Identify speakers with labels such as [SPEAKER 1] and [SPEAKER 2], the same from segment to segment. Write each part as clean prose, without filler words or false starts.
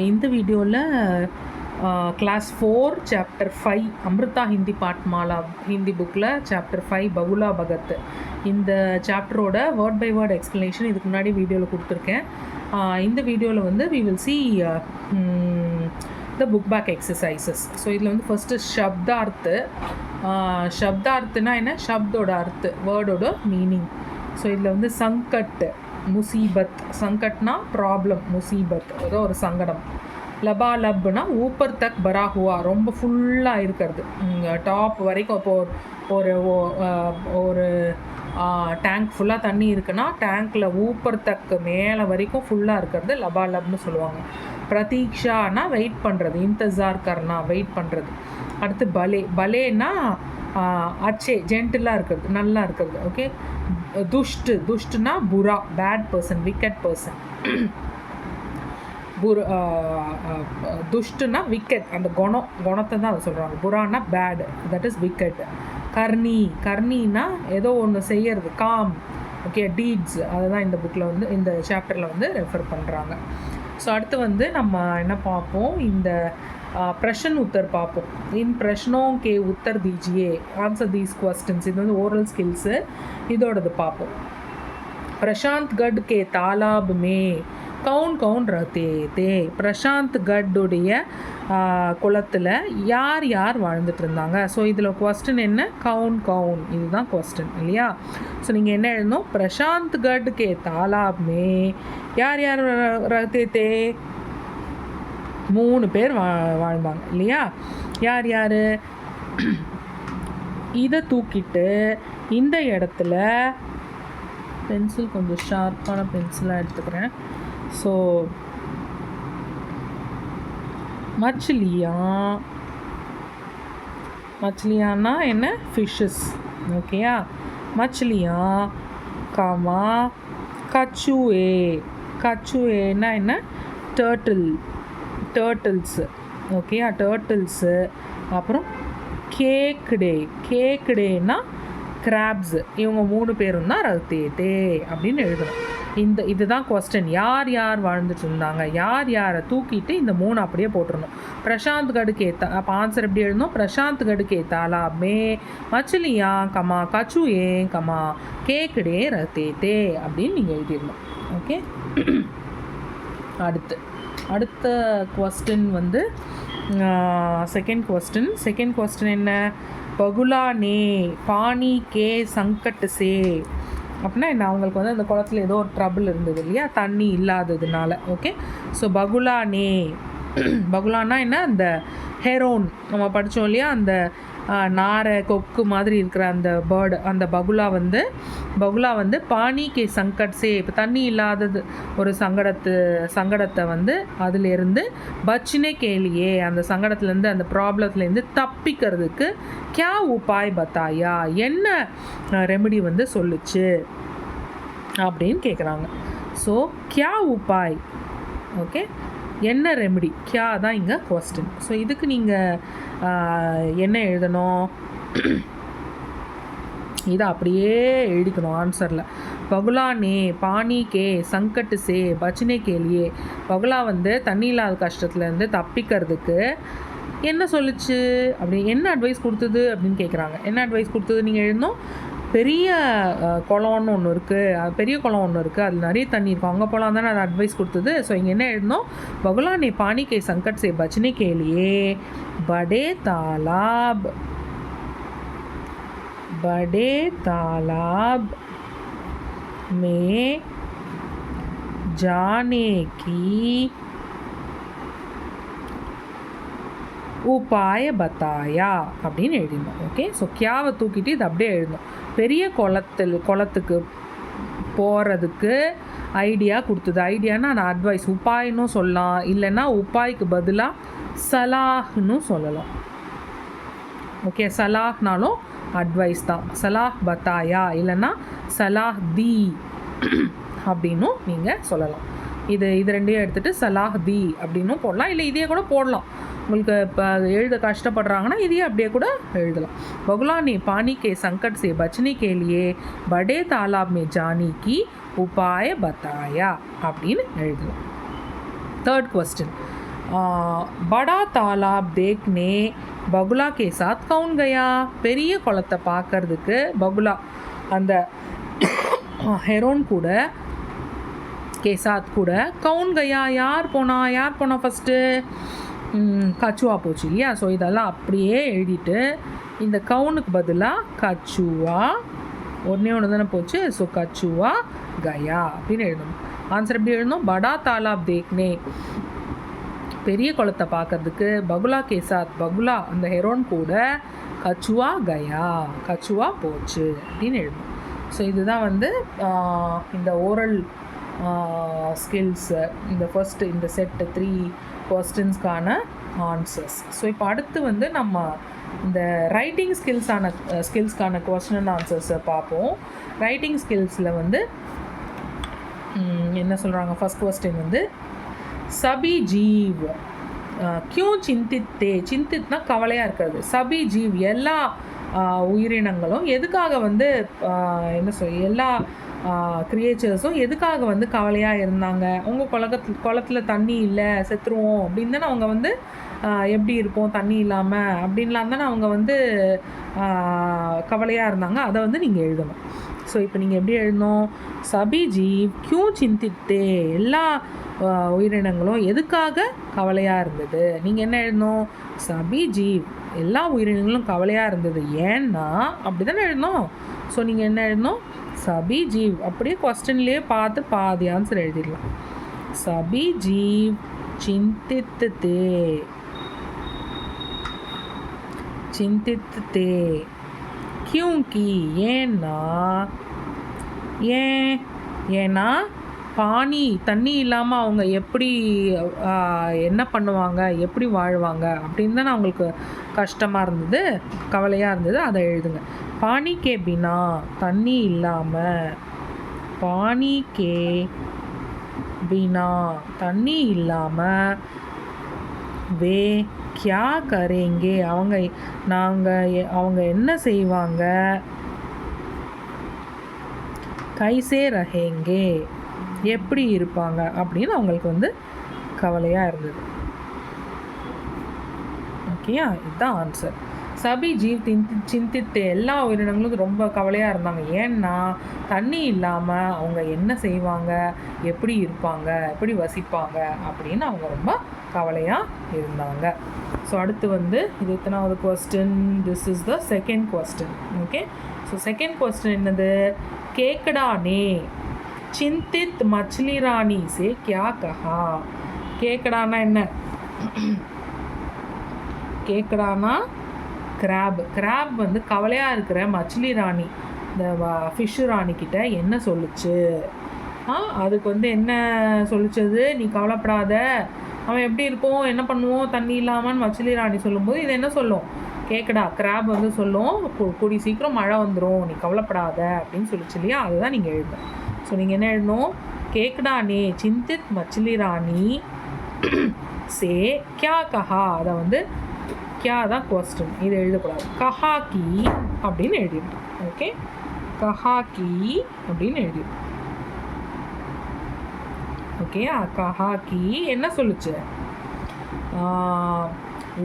[SPEAKER 1] இந்த வீடியோவில் class 4 chapter 5 Amrita Hindi Pathmala Hindi புக்கில் சாப்டர் 5 பகுலா பகத் இந்த சாப்டரோட வேர்ட் பை வேர்ட் எக்ஸ்ப்ளனேஷன் இதுக்கு முன்னாடி வீடியோவில் கொடுத்துருக்கேன். இந்த வீடியோவில் வந்து we will see the book back exercises. So இதில் வந்து ஃபஸ்ட்டு ஷப்தார்த்துனா என்ன, ஷப்தோட அர்த்து, வேர்டோட மீனிங். ஸோ இதில் வந்து சங்கட், முசீபத், சங்கட்னா ப்ராப்ளம், முசீபத் ஏதோ ஒரு சங்கடம். லபாலப்னா ஊப்பர் தக் பரா ஹுவா, ரொம்ப ஃபுல்லாக இருக்கிறது, டாப் வரைக்கும். இப்போ ஒரு ஒரு டேங்க் ஃபுல்லாக தண்ணி இருக்குன்னா டேங்க்கில் ஊப்பர் தக்கு மேலே வரைக்கும் ஃபுல்லாக இருக்கிறது லபாலப்னு சொல்லுவாங்க. பிரதீக்ஷானா வெயிட் பண்ணுறது, இன்தஸார் கர்னா வெயிட் பண்ணுறது. அடுத்து பலேனா அச்சே ஜென்டிலாக இருக்கிறது, நல்லா இருக்கிறது. ஓகே. துஷ்டுனா புரா, பேட் பர்சன், விக்கெட் பர்சன். துஷ்டுனா விக்கெட், அந்த குணத்தை தான் அதை சொல்கிறாங்க. புரானா பேட், தட் இஸ் விக்கெட். கர்ணினா ஏதோ ஒன்று செய்யறது, காம். ஓகே, டீட்ஸ், அதுதான் இந்த புக்கில் வந்து இந்த சாப்டரில் வந்து ரெஃபர் பண்ணுறாங்க. ஸோ அடுத்து வந்து நம்ம என்ன பார்ப்போம், இந்த பிரஷன் உத்தர் பார்ப்போம். இன் பிரஷ்னோं के उत्तर दीजिए, ஆன்சர் தீஸ் क्वेश्चंस. இது வந்து ஓரல் ஸ்கில்ஸு, இதோடது பார்ப்போம். பிரசாந்த் கட் கே தாலாப் மே கவுன் கவுன் ரஹ்தே தே. பிரசாந்த் கட்டுடைய குளத்தில் யார் யார் வாழ்ந்துட்டு இருந்தாங்க. ஸோ இதில் கொஸ்டின் என்ன, கவுன் கவுன், இதுதான் கொஸ்டின் இல்லையா. ஸோ நீங்கள் என்ன எழுதணும், பிரசாந்த் கட் கே தாலாப் மே யார் யார் ரஹ்தே தே, 3 பேர் வாழ்ந்தாங்க இல்லையா. யார் யார், இதை தூக்கிட்டு இந்த இடத்துல பென்சில் கொஞ்சம் ஷார்ப்பான பென்சிலாக எடுத்துக்கிறேன். ஸோ மச்லியான்னா என்ன, ஃபிஷ்ஷஸ். ஓகேயா. மச்லியா காமா கச்சுஏன்னா என்ன, டேர்ட்டில்ஸு. ஓகேயா, டேர்ட்டில்ஸு. அப்புறம் கேக்குடேனா கிராப்ஸு. இவங்க 3 பேரும் தான் ரஹ்தே அப்படின்னு எழுதணும். இதுதான் கொஸ்டின். யார் யார் வாழ்ந்துட்டு இருந்தாங்க, யார் யாரை தூக்கிட்டு இந்த 3 அப்படியே போட்டுருணும். பிரசாந்த் கடுக்கே அப்போ ஆன்சர் எப்படி எழுதணும், பிரசாந்த் கடுக்கே தாலாப் மே மச்சிலியா கமா கச்சுஏ கமா கேக்குடே ரஹ்தே அப்படின்னு நீங்கள் எழுதிடணும். ஓகே. அடுத்த கொஸ்டின் வந்து செகண்ட் கொஸ்டின் என்ன, பகுலா நே பானி கே சங்கட் சே அப்படின்னா என்ன, அவங்களுக்கு வந்து அந்த குளத்தில் ஏதோ ஒரு ட்ரபிள் இருந்தது இல்லையா, தண்ணி இல்லாததுனால. ஓகே. ஸோ பகுலானா என்ன, அந்த ஹெரோன் நம்ம படித்தோம் இல்லையா, அந்த நாரை கொக்கு மாதிரி இருக்கிற அந்த பேர்டு, அந்த பகுலா வந்து பானி கே சங்கட் சே, இப்போ தண்ணி இல்லாதது ஒரு சங்கடத்தை வந்து அதிலேருந்து பச்சினே கேலியே, அந்த சங்கடத்துலேருந்து அந்த ப்ராப்ளத்துலேருந்து தப்பிக்கிறதுக்கு கியா உபாய் பத்தாயா, என்ன ரெமெடி வந்து சொல்லுச்சு அப்படின்னு கேட்குறாங்க. ஸோ கியா உபாய், ஓகே, என்ன ரெமெடி, கியா தான் இங்கே கொஸ்டின். ஸோ இதுக்கு நீங்கள் என்ன எழுதணும், இதை அப்படியே எழுதிக்கணும் ஆன்சரில். பகுலா நே பானி கே சங்கட் சே பச்சினே கேலியே, பகுலா வந்து தண்ணி இல்லாத கஷ்டத்துலேருந்து தப்பிக்கிறதுக்கு என்ன சொல்லுச்சு, அப்படி என்ன அட்வைஸ் கொடுத்தது அப்படின்னு கேட்குறாங்க. என்ன அட்வைஸ் கொடுத்தது நீங்கள் எழுதணும். பெரிய குளம்னு ஒன்று இருக்குது, பெரிய குளம் ஒன்று இருக்குது, அதில் நிறைய தண்ணி இருக்கும், அங்கே போகலாம் தானே அது அட்வைஸ் கொடுத்தது. ஸோ இங்கே என்ன எழுதணும், பகுலா நே பானி கே சங்கட் சே பச்சனே கேலியே படே தாலாப் மே ஜானே கி உபாய பத்தாயா அப்படின்னு எழுதிடணும். ஓகே. ஸோ கியாவை தூக்கிட்டு இது அப்படியே எழுதணும். பெரிய குளத்துக்கு போகிறதுக்கு ஐடியா கொடுத்தது. ஐடியானா நான் அட்வைஸ், உபாயின்னு சொல்லலாம், இல்லைன்னா உபாய்க்கு பதிலாக சலாஹ்னு சொல்லலாம். ஓகே. சலாஹ்னாலும் அட்வைஸ் தான், சலாஹ் பத்தாயா இல்லைன்னா சலாஹ் தி அப்படின்னும் நீங்கள் சொல்லலாம். இது ரெண்டையும் எடுத்துகிட்டு சலாஹ் தி அப்படின்னும் போடலாம், இல்லை இதையே கூட போடலாம். உங்களுக்கு இப்போ எழுத கஷ்டப்படுறாங்கன்னா இதையே அப்படியே கூட எழுதலாம். பகுலா நே பானி கே சங்கட் சே பச்சனே கேலியே படே தாலாப் மே ஜானி கி உபாய பத்தாயா அப்படின்னு எழுதலாம். தேர்ட் क्वेश्चन बड़ा तालाब देखने பகுலா கே சாத் கவுன் கயா. பெரிய குளத்தை பார்க்கறதுக்கு பகுலா அந்த ஹெரோன் கூட கேசாத் கூட கவுன் கயா யார் போனா ஃபஸ்ட்டு கச்சுவா போச்சு இல்லையா. ஸோ இதெல்லாம் அப்படியே எழுதிட்டு இந்த கவுனுக்கு பதிலாக கச்சுவா ஒன்று தானே போச்சு. ஸோ கச்சுவா கயா அப்படின்னு எழுதணும். ஆன்சர் எப்படி எழுதணும்? படா தாலாப் தேக்னே பெரிய குளத்தை பார்க்கறதுக்கு பகுலா கேசாத் பகுலா அந்த ஹெரோன் கூட கச்சுவா கயா கச்சுவா போச்சு அப்படின்னு எழுதணும். ஸோ இதுதான் வந்து இந்த ஓரல் ஸ்கில்ஸு இந்த செட்டு 3 கொஸ்டின்ஸ்க்கான ஆன்சர்ஸ். ஸோ இப்போ அடுத்து வந்து நம்ம இந்த ரைட்டிங் ஸ்கில்ஸ்க்கான கொஸ்டின் அண்ட் ஆன்சர்ஸை பார்ப்போம். ரைட்டிங் ஸ்கில்ஸில் வந்து என்ன சொல்கிறாங்க? ஃபஸ்ட் கொஸ்டின் வந்து சபி ஜீவ் கியூ சிந்தித்தே. சிந்தித்னா கவலையாக இருக்கிறது. சபி ஜீவ் எல்லா உயிரினங்களும் எதுக்காக வந்து எல்லா கிரியேச்சர்ஸும் எதுக்காக வந்து கவலையாக இருந்தாங்க? அவங்க குளத்தில் தண்ணி இல்லை செத்துருவோம் அப்படின்னு தானே அவங்க வந்து எப்படி இருப்போம் தண்ணி இல்லாமல் அப்படின்லாம் தானே அவங்க வந்து கவலையாக இருந்தாங்க. அதை வந்து நீங்கள் எழுதணும். ஸோ இப்போ நீங்கள் எப்படி எழுதணும்? சபி ஜீவ் கியூ சிந்தித்தே எல்லா உயிரினங்களும் எதுக்காக கவலையாக இருந்தது. நீங்கள் என்ன எழுதணும்? சபி ஜீவ் எல்லா உயிரினங்களும் கவலையாக இருந்தது ஏன்னா அப்படி தானே எழுதணும். ஸோ நீங்கள் என்ன எழுதணும்? சபி ஜீவ் அப்படியே கொஸ்டின்லேயே பார்த்து பாதி ஆன்சர் எழுதிடலாம். சபி ஜீவ் சிந்தித்தே கியூங்கி ஏன்னா பானி தண்ணி இல்லாமல் அவங்க எப்படி என்ன பண்ணுவாங்க எப்படி வாழ்வாங்க அப்படின்னு தானே அவங்களுக்கு கஷ்டமாக இருந்தது கவலையாக இருந்தது. அதை எழுதுங்க. பானி கே பினா தண்ணி இல்லாமல் பானி கே பினா தண்ணி இல்லாமல் வே கியா கரேங்கே அவங்க என்ன செய்வாங்க கைசே ரஹேங்கே எப்படி இருப்பாங்க அப்படின்னு அவங்களுக்கு வந்து கவலையாக இருந்தது. ஓகேயா? இதுதான் ஆன்சர். சபி ஜீவ் சிந்தித்து எல்லா உயிரினங்களும் ரொம்ப கவலையாக இருந்தாங்க ஏன்னா தண்ணி இல்லாமல் அவங்க என்ன செய்வாங்க எப்படி இருப்பாங்க எப்படி வசிப்பாங்க அப்படின்னு அவங்க ரொம்ப கவலையாக இருந்தாங்க. ஸோ அடுத்து வந்து இது எத்தனாவது question? This is the second question. Okay. So second question என்னது? கேக்கடா நே चिंतित मछली रानी से क्या कहा. கேக்கடானா என்ன? கேக்கடானா கிராப் வந்து கவலையாக இருக்கிற மச்சிலி ராணி இந்த ஃபிஷ்ஷு ராணிக்கிட்ட என்ன சொல்லுச்சு? அதுக்கு வந்து என்ன சொல்லிச்சது? நீ கவலைப்படாத அவன் எப்படி இருப்போம் என்ன பண்ணுவோம் தண்ணி இல்லாமல் மச்சிலி ராணி சொல்லும்போது இது என்ன சொல்லும்? கேக்கடா கிராப் வந்து சொல்லும் கூடி சீக்கிரம் மழை வந்துடும் நீ கவலைப்படாத அப்படின்னு சொல்லிச்சு இல்லையா. அதுதான் நீங்கள் எழுதணும். ஸோ நீங்கள் என்ன எழுதணும்? கேக்கடா நே சிந்தித் மச்சிலி ராணி சே கியா கஹா. அதை வந்து கியா தான் கொஸ்டின், இது எழுதக்கூடாது. கஹா கி அப்படின்னு எழுதிடும். ஓகே. கஹா கி அப்படின்னு எழுதிடும். ஓகே. கஹா கி என்ன சொல்லுச்சு?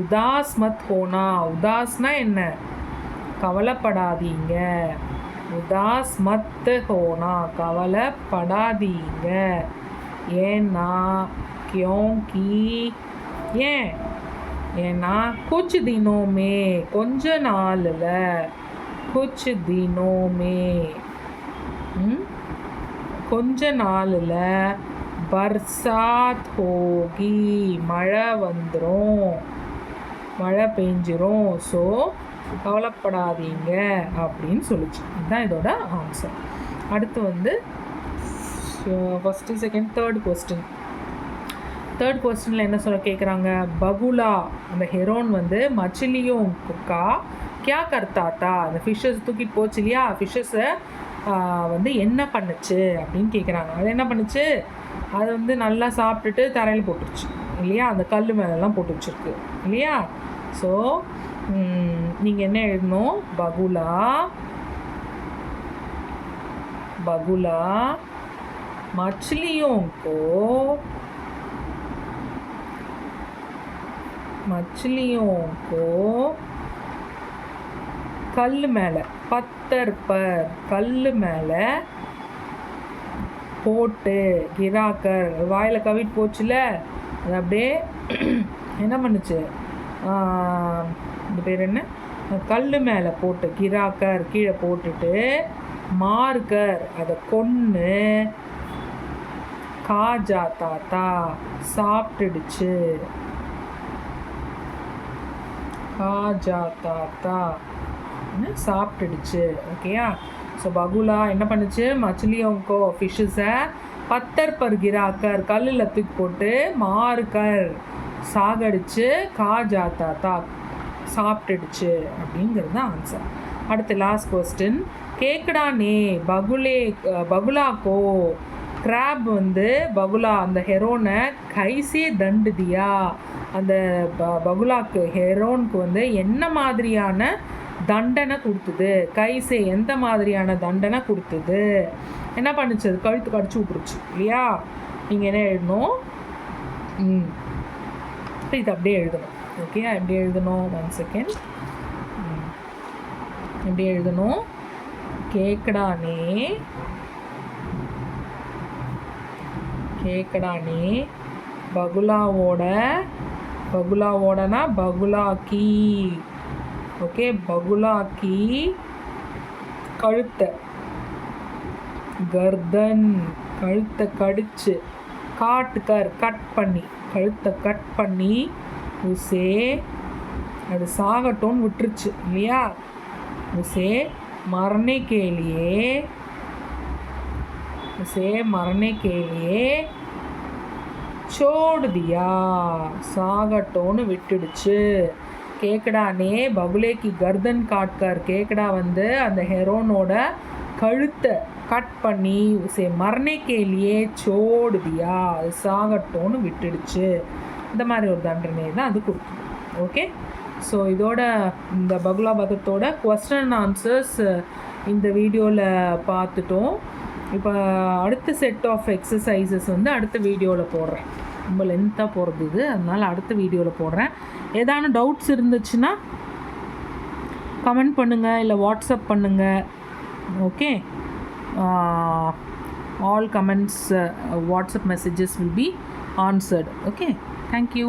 [SPEAKER 1] உதாஸ் மத் ஹோனா. உதாஸ்னா என்ன? கவலைப்படாதீங்க. உதாஸ் மத் ஹோனா கவலைப்படாதீங்க. ஏன்னா கியோங்கி ஏன்னா குச் தினோமே கொஞ்ச நாளில் குச் தினோமே கொஞ்ச நாளில் பர்சாத் ஹோகி மழை வந்துடும் மழை பெஞ்சிரும். ஸோ கவலைப்படாதீங்க அப்படின்னு சொல்லிச்சு. இதுதான் இதோட ஆன்சர். அடுத்து வந்து ஃபஸ்ட்டு செகண்ட் தேர்ட் கொஸ்டினில் என்ன சொல்ல கேட்குறாங்க? பகுலா அந்த ஹெரோன் வந்து மச்சிலியும் குக்கா கியா கர்த்தாத்தா அந்த ஃபிஷ்ஷஸ் தூக்கிட்டு போச்சு இல்லையா. ஃபிஷ்ஷஸை வந்து என்ன பண்ணுச்சு அப்படின்னு கேட்குறாங்க. அது என்ன பண்ணுச்சு? அது வந்து நல்லா சாப்பிட்டுட்டு தரையில் போட்டுருச்சு இல்லையா. அந்த கல் மேலெல்லாம் போட்டு வச்சுருக்கு இல்லையா. ஸோ நீங்கள் என்ன எழுதணும்? பகுலா मछलियों को मछलियों को कल மேலே पत्थर पर कल மேலே போட்டு கிராக்கர் வாயில் கவிட்டு போச்சுல அது அப்படியே என்ன பண்ணுச்சு இந்த பேர் என்ன கல் மேலே போட்டு கிராக்கர் கீழே போட்டுட்டு மார்க்கர் அதை கொன்று காஜா தாத்தா சாப்பிட்டுடுச்சு காஜா தாத்தா சாப்பிட்டுடுச்சு ஓகேயா ஸோ பகுலா என்ன பண்ணுச்சு மச்சிலியோங்கோ ஃபிஷ்ஷஸை பத்தர் பர் கிராக்கர் கல்லில் தூக்கி போட்டு மார்க்கர் சாகடிச்சு காஜா தாத்தா சாப்பிட்டுடுச்சு அப்படிங்கிறது தான் ஆன்சர். அடுத்து லாஸ்ட் கொஸ்டின் கேக்கடா நே பகுலாக்கோ கிராப் வந்து பகுலா அந்த ஹெரோனை கைசே தண்டு தியா அந்த பகுலாக்கு ஹெரோனுக்கு வந்து என்ன மாதிரியான தண்டனை கொடுத்தது கைசே எந்த மாதிரியான தண்டனை கொடுத்தது என்ன பண்ணுச்சு அது கழுத்து கடிச்சு விட்டுருச்சு இல்லையா நீங்கள் என்ன எழுதணும் இது அப்படியே எழுதணும் ஓகே எப்படி எழுதணும் 1 செகண்ட் எப்படி எழுதணும் கேக்கடானே பகுலாவோடனா பகுலாக்கி ஓகே பகுலாக்கி கழுத்தை கர்தன் கழுத்தை கடிச்சு கட் பண்ணி கழுத்தை கட் பண்ணி உசே அது சாகட்டோன்னு விட்டுருச்சு இல்லையா உசே மரணே கேலியே சோடு தியா சாகட்டோன்னு விட்டுடுச்சு கேக்கடானே பகுலேக்கு கர்தன் காட்கர் கேக்கடா வந்து அந்த ஹெரோனோட கழுத்தை கட் பண்ணி உசே மரணே கேலியே சோடு தியா அது சாகட்டோன்னு விட்டுடுச்சு இந்த மாதிரி ஒரு தண்டனை தான் அது கொடுக்கும் ஓகே ஸோ இதோட இந்த பகுலா பதத்தோட கொஸ்டின் அண்ட் ஆன்சர்ஸ் இந்த வீடியோவில் பார்த்துட்டோம் இப்போ அடுத்த செட் ஆஃப் எக்ஸசைசஸ் வந்து அடுத்த வீடியோவில் போடுறேன் ரொம்ப லென்த்தாக போகிறது இது அதனால் அடுத்த வீடியோவில் போடுறேன் ஏதான டவுட்ஸ் இருந்துச்சுன்னா கமெண்ட் பண்ணுங்கள் இல்லை வாட்ஸ்அப் பண்ணுங்கள் okay all comments WhatsApp messages will be answered okay thank you